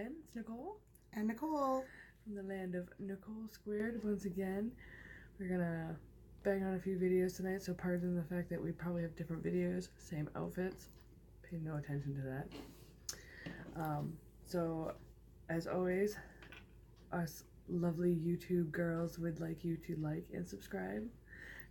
again. It's Nicole. And Nicole. From the land of Nicole Squared. Once again, we're gonna bang on a few videos tonight, so pardon the fact that we probably have different videos, same outfits. Pay no attention to that. So, as always, us lovely YouTube girls would like you to like and subscribe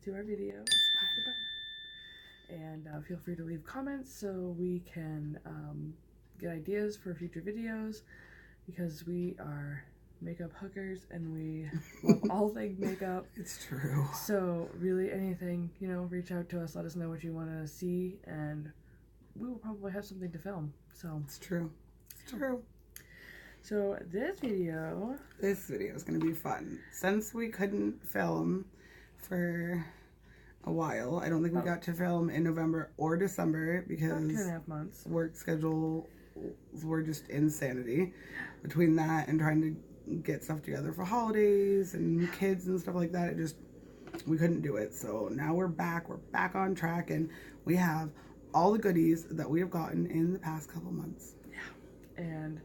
to our videos. And feel free to leave comments so we can get ideas for future videos, because we are makeup hookers and we love all things makeup. It's true. So really anything, reach out to us, let us know what you want to see, and we will probably have something to film. So it's true. It's true. So this video is going to be fun. Since we couldn't film for a while, I don't think we got to film in November or December because about 2.5 months. Work schedule were just insanity. Between that and trying to get stuff together for holidays and kids and stuff like that, we couldn't do it. So now we're back on track, and we have all the goodies that we have gotten in the past couple months. Yeah. And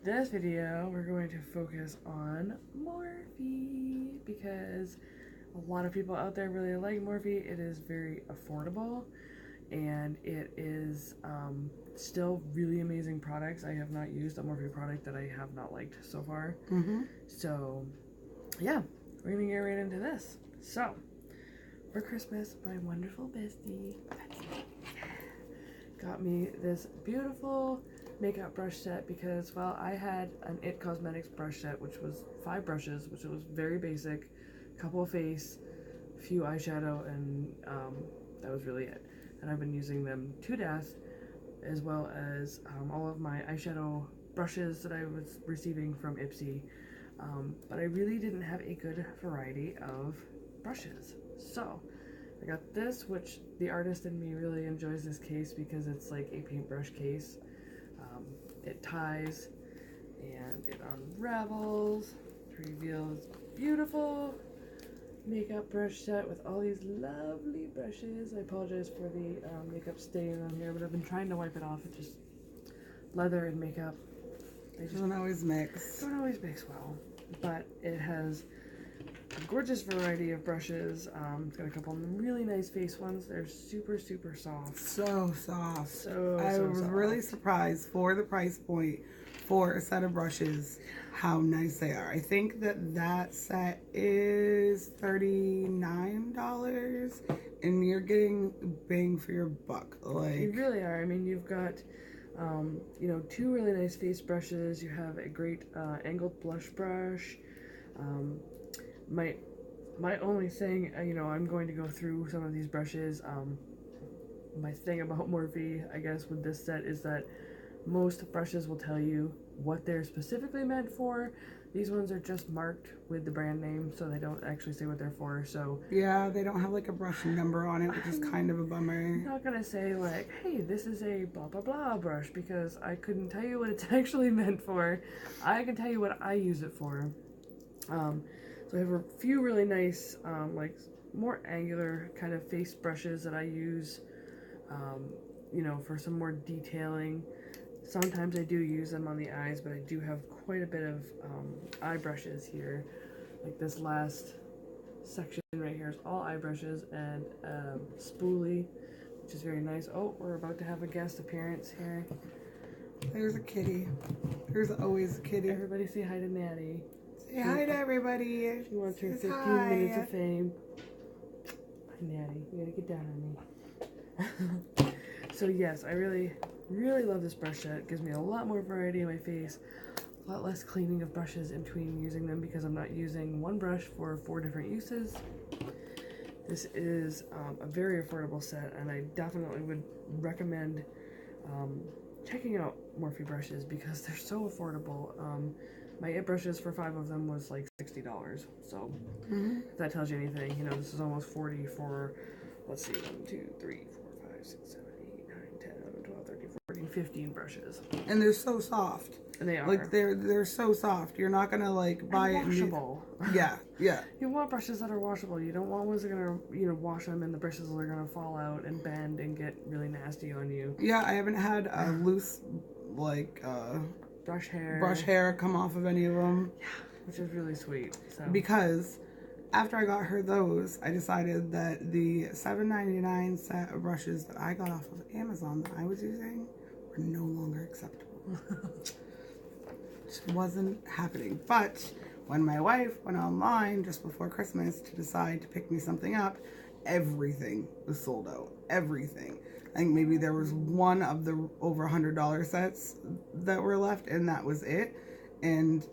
this video we're going to focus on Morphe, because a lot of people out there really like Morphe. It is very affordable, and it is still really amazing products. I have not used a Morphe product that I have not liked so far. So yeah, we're gonna get right into this. So for Christmas, my wonderful bestie got me this beautiful makeup brush set, because, well, I had an It Cosmetics brush set, which was 5 brushes, which was very basic, couple of face, a few eyeshadow, and that was really it. And I've been using them to death, as well as all of my eyeshadow brushes that I was receiving from Ipsy, but I really didn't have a good variety of brushes. So I got this, which the artist in me really enjoys this case because it's like a paintbrush case. It ties and it unravels to reveal this beautiful makeup brush set with all these lovely brushes. I apologize for the makeup stain on here, but I've been trying to wipe it off. It's just leather and makeup. They just don't always mix. Well, but it has a gorgeous variety of brushes. It's got a couple of really nice face ones. They're super, super soft. So soft. I was really surprised for the price point for a set of brushes how nice they are. I think that set is $39, and you're getting bang for your buck. Like, you really are. I mean, you've got 2 really nice face brushes. You have a great angled blush brush. My only thing, I'm going to go through some of these brushes. My thing about Morphe, I guess, with this set is that most brushes will tell you what they're specifically meant for. These ones are just marked with the brand name, so they don't actually say what they're for. So yeah, they don't have like a brush number on it, which is kind of a bummer. I'm not gonna say like, hey, this is a blah blah blah brush, because I couldn't tell you what it's actually meant for. I can tell you what I use it for. So I have a few really nice, like more angular kind of face brushes that I use, for some more detailing. Sometimes I do use them on the eyes, but I do have quite a bit of eye brushes here. Like this last section right here is all eye brushes and spoolie, which is very nice. Oh, we're about to have a guest appearance here. There's a kitty. There's always a kitty. Everybody say hi to Natty. Say hi to everybody. She wants her 15 minutes of fame. Hi, Natty. You gotta get down on me. So yes, I really love this brush set. It gives me a lot more variety in my face, a lot less cleaning of brushes in between using them, because I'm not using one brush for 4 different uses. This is a very affordable set, and I definitely would recommend checking out Morphe brushes because they're so affordable. My It brushes for 5 of them was like $60, so if that tells you anything, this is almost 40 for, let's see, 1, 2, 3, 4, 5, 6, 7, 8, 9, 10, 11, 12, 13, 14, 15 brushes. And they're so soft. And they are. Like, they're so soft. You're not gonna like buy it washable. Yeah. You want brushes that are washable. You don't want ones that are gonna, wash them and the bristles are gonna fall out and bend and get really nasty on you. Yeah, I haven't had a loose, like, brush hair come off of any of them. Yeah, which is really sweet. So because after I got her those, I decided that the $7.99 set of brushes that I got off of Amazon that I was using were no longer acceptable. Just wasn't happening. But when my wife went online just before Christmas to decide to pick me something up, everything was sold out. Everything. I think maybe there was one of the over $100 sets that were left, and that was it. And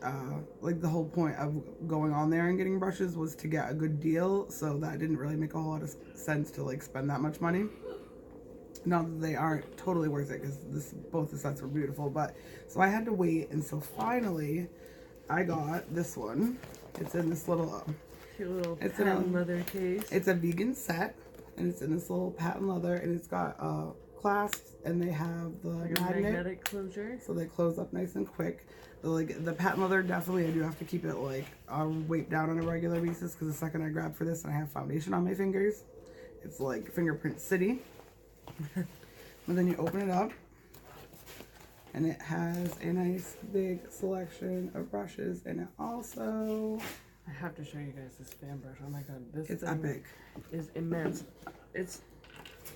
like the whole point of going on there and getting brushes was to get a good deal, so that didn't really make a whole lot of sense to like spend that much money. Not that they aren't totally worth it, because both the sets were beautiful, but so I had to wait, and so finally I got this one. It's in this little cute little patent leather case. It's a vegan set, and it's in this little patent leather, and it's got clasps, and they have the like magnetic closure, so they close up nice and quick. Like the patent leather, definitely I do have to keep it like weight down on a regular basis, because the second I grab for this and I have foundation on my fingers, it's like fingerprint city. And then you open it up, and it has a nice big selection of brushes, and it also, I have to show you guys this fan brush. Oh my god, this it's thing epic. Is immense. It's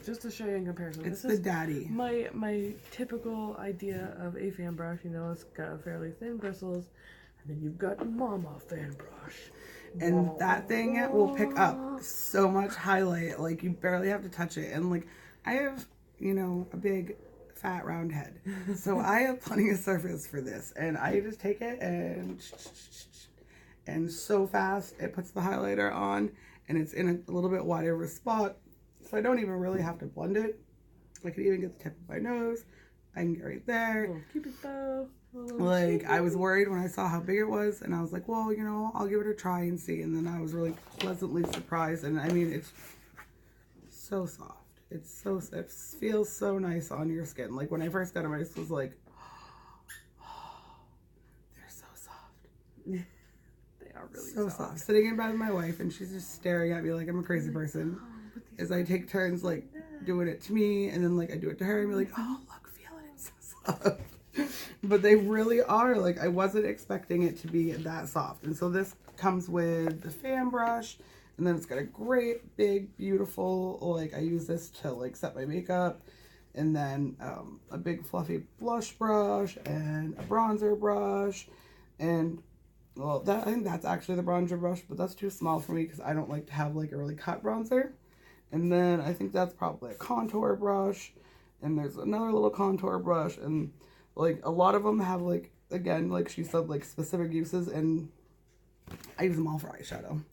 just to show you in comparison. It's this the is daddy. My typical idea of a fan brush. You know, it's got fairly thin bristles, and then you've got mama fan brush. And that thing will pick up so much highlight, like you barely have to touch it. And like I have, you know, a big fat round head, so I have plenty of surface for this, and I just take it and so fast it puts the highlighter on, and it's in a little bit wider of a spot, so I don't even really have to blend it. I can even get the tip of my nose. I can get right there. Little Cupid bow. Like, I was worried when I saw how big it was, and I was like, well, you know, I'll give it a try and see. And then I was really pleasantly surprised. And I mean, it's so soft. It feels so nice on your skin. Like, when I first got them, I just was like, oh, they're so soft. They are really so soft. Sitting in bed with my wife, and she's just staring at me like I'm a crazy person. As I take turns, like, doing it to me, and then, like, I do it to her, and be like, oh, look, feel it. It's so soft. But they really are. Like, I wasn't expecting it to be that soft. And so this comes with the fan brush, and then it's got a great big beautiful, like, I use this to like set my makeup, and then a big fluffy blush brush and a bronzer brush, and well, I think that's actually the bronzer brush, but that's too small for me because I don't like to have like a really cut bronzer. And then I think that's probably a contour brush, and there's another little contour brush, and like a lot of them have, like, again, like she said, like specific uses, and I use them all for eyeshadow.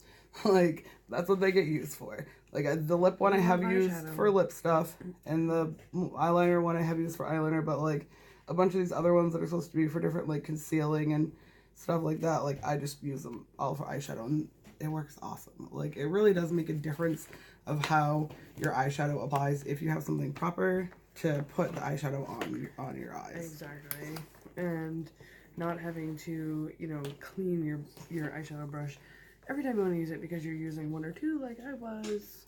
Like, that's what they get used for. Like, the lip one I have used for lip stuff, and the eyeliner one I have used for eyeliner, but like a bunch of these other ones that are supposed to be for different like concealing and stuff like that, like I just use them all for eyeshadow, and it works awesome. Like, it really does make a difference of how your eyeshadow applies if you have something proper to put the eyeshadow on your eyes. Exactly. And not having to, you know, clean your eyeshadow brush every time you want to use it because you're using one or two like I was.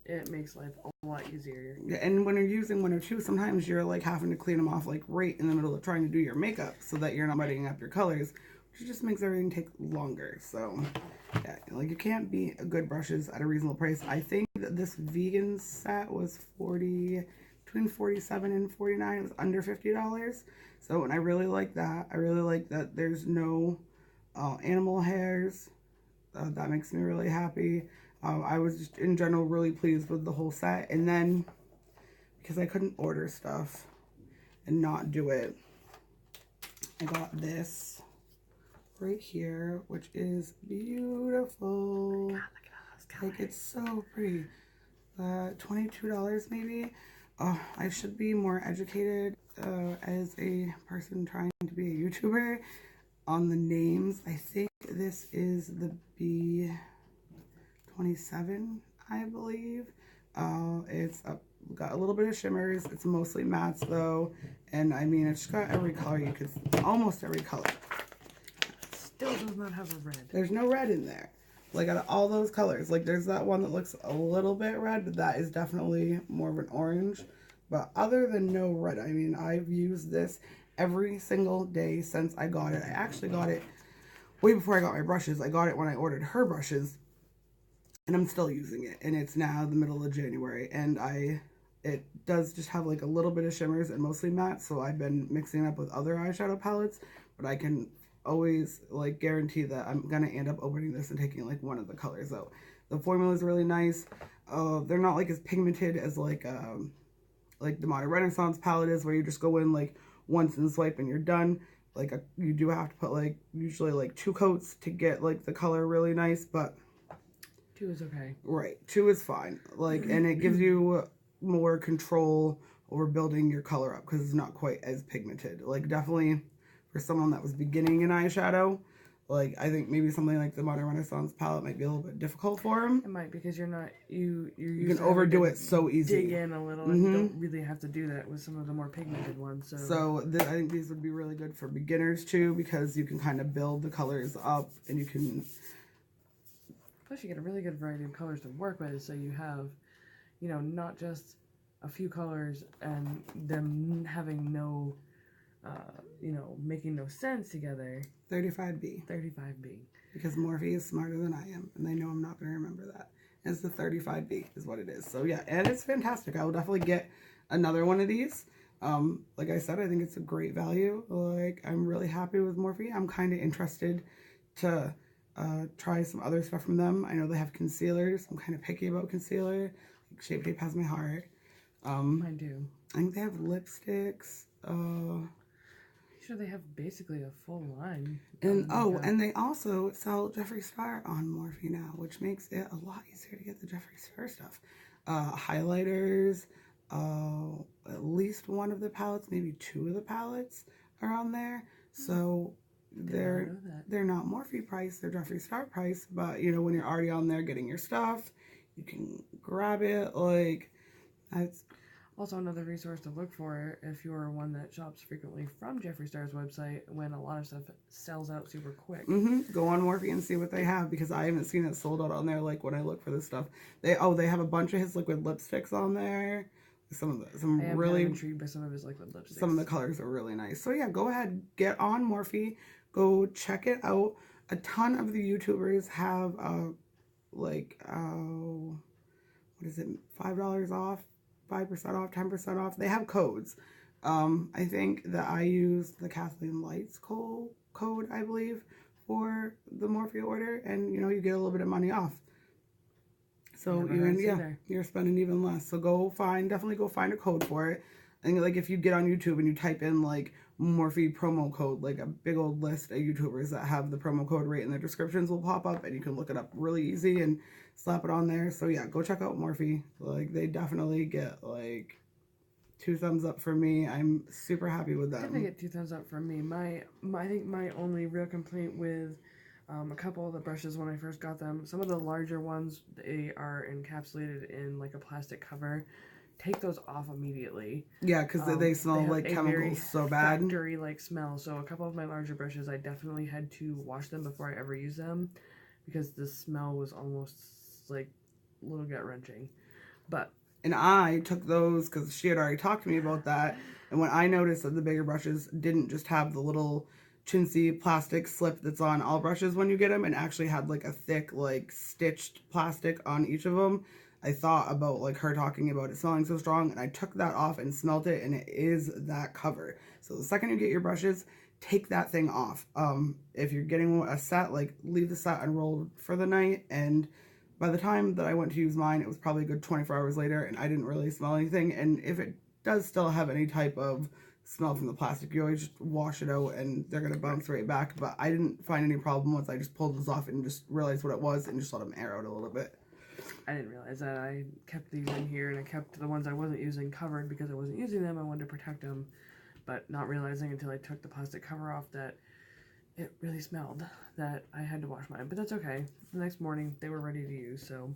It makes life a lot easier. Yeah, and when you're using one or two, sometimes you're like having to clean them off like right in the middle of trying to do your makeup so that you're not muddying up your colors, which just makes everything take longer. So yeah, like, you can't beat good brushes at a reasonable price. I think that this vegan set was between $47 and $49. It was under $50. So, and I really like that. I really like that there's no animal hairs. That makes me really happy. I was just in general really pleased with the whole set. And then, because I couldn't order stuff and not do it, I got this right here, which is beautiful. Oh my God, look at those colors. Like, it's so pretty. $22 maybe. Oh, I should be more educated as a person trying to be a YouTuber on the names. I think this is the B27, I believe. It's got a little bit of shimmers. It's mostly mattes though, and I mean, it's got every color you could, almost every color. Still does not have a red. There's no red in there. Like, out of all those colors, like, there's that one that looks a little bit red, but that is definitely more of an orange. But other than no red, I mean, I've used this every single day since I got it. I actually got it way before I got my brushes. I got it when I ordered her brushes, and I'm still using it. And it's now the middle of January, and it does just have like a little bit of shimmers and mostly matte. So I've been mixing it up with other eyeshadow palettes, but I can always like guarantee that I'm gonna end up opening this and taking like one of the colors out. The formula is really nice. They're not like as pigmented as like the Modern Renaissance palette is, where you just go in like once and swipe and you're done. Like you do have to put like usually like 2 coats to get like the color really nice, but 2 is okay. Right, 2 is fine. Like, and it gives you more control over building your color up because it's not quite as pigmented. Like, definitely for someone that was beginning in eyeshadow, like I think maybe something like the Modern Renaissance palette might be a little bit difficult for them. It might, because you're not you can overdo it so easy. Dig in a little, and you don't really have to do that with some of the more pigmented ones. So I think these would be really good for beginners too, because you can kind of build the colors up, and you can. Plus, you get a really good variety of colors to work with, so you have, you know, not just a few colors and them having no, you know, making no sense together. 35B. 35B. Because Morphe is smarter than I am, and they know I'm not going to remember that. It's the 35B is what it is. So yeah, and it's fantastic. I will definitely get another one of these. Like I said, I think it's a great value. Like, I'm really happy with Morphe. I'm kind of interested to try some other stuff from them. I know they have concealers. I'm kind of picky about concealer. Like, Shape Tape has my heart. Mine too. I think they have lipsticks. Sure, they have basically a full line. And and they also sell Jeffree Star on Morphe now, which makes it a lot easier to get the Jeffree Star stuff. Highlighters, at least one of the palettes, maybe 2 of the palettes are on there. So they're not Morphe price, they're Jeffree Star price. But you know, when you're already on there getting your stuff, you can grab it. Like, that's also another resource to look for if you're one that shops frequently from Jeffree Star's website, when a lot of stuff sells out super quick. Go on Morphe and see what they have, because I haven't seen it sold out on there. Like, when I look for this stuff, they have a bunch of his liquid lipsticks on there. I am really intrigued by some of his liquid lipsticks. Some of the colors are really nice. So yeah, go ahead, get on Morphe, go check it out. A ton of the YouTubers have what is it, $5 off, 5% off, 10% off. They have codes. I think that I used the Kathleen Lights code, I believe, for the Morphe order, and you know, you get a little bit of money off. So you're spending even less. So definitely go find a code for it. And like, if you get on YouTube and you type in like Morphe promo code, like a big old list of YouTubers that have the promo code right in their descriptions will pop up, and you can look it up really easy and slap it on there. So yeah, go check out Morphe. Like, they definitely get like 2 thumbs up for me. I'm super happy with them. Definitely get 2 thumbs up for me. I think my only real complaint with a couple of the brushes when I first got them, some of the larger ones, they are encapsulated in like a plastic cover. Take those off immediately. Yeah, because they smell like chemicals so bad. Factory like smell. So a couple of my larger brushes, I definitely had to wash them before I ever used them, because the smell was almost like a little gut wrenching. And I took those because she had already talked to me about that. And when I noticed that the bigger brushes didn't just have the little chintzy plastic slip that's on all brushes when you get them, and actually had like a thick, like stitched plastic on each of them, I thought about like her talking about it smelling so strong, and I took that off and smelled it, and it is that cover. So the second you get your brushes, take that thing off. If you're getting a set, like, leave the set unrolled for the night. And by the time that I went to use mine, it was probably a good 24 hours later, and I didn't really smell anything. And if it does still have any type of smell from the plastic, you always just wash it out and they're going to bounce right back. But I didn't find any problem once I just pulled those off and just realized what it was and just let them air out a little bit. I didn't realize that. I kept these in here, and I kept the ones I wasn't using covered because I wasn't using them. I wanted to protect them, but not realizing until I took the plastic cover off that it really smelled, that I had to wash mine. But that's okay. The next morning, they were ready to use, so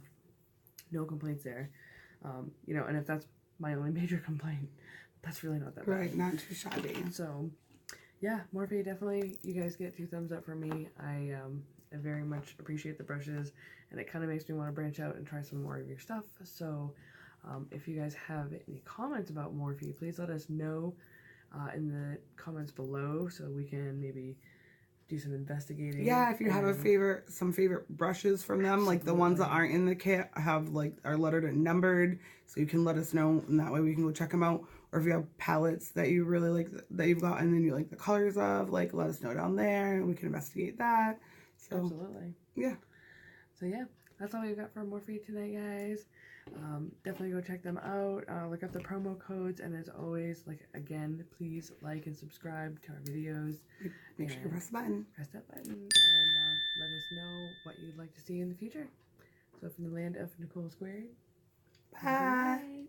no complaints there. You know, and if that's my only major complaint, that's really not that bad. Right, not too shabby. So, yeah, Morphe, definitely, you guys get 2 thumbs up from me. I very much appreciate the brushes, and it kind of makes me want to branch out and try some more of your stuff. So if you guys have any comments about Morphe, please let us know. in the comments below so we can maybe do some investigating. Yeah, if you have some favorite brushes from them, like the ones that aren't in the kit have like are lettered and numbered, so you can let us know, and that way we can go check them out. Or if you have palettes that you really like that you've got and then you like the colors of, like let us know down there and we can investigate that. So absolutely. Yeah. So yeah, that's all we've got for Morphe tonight, guys. Definitely go check them out. Look up the promo codes, and as always, like again, please like and subscribe to our videos. Make sure you press the button. Press that button and let us know what you'd like to see in the future. So from the land of Nicole Squared, bye.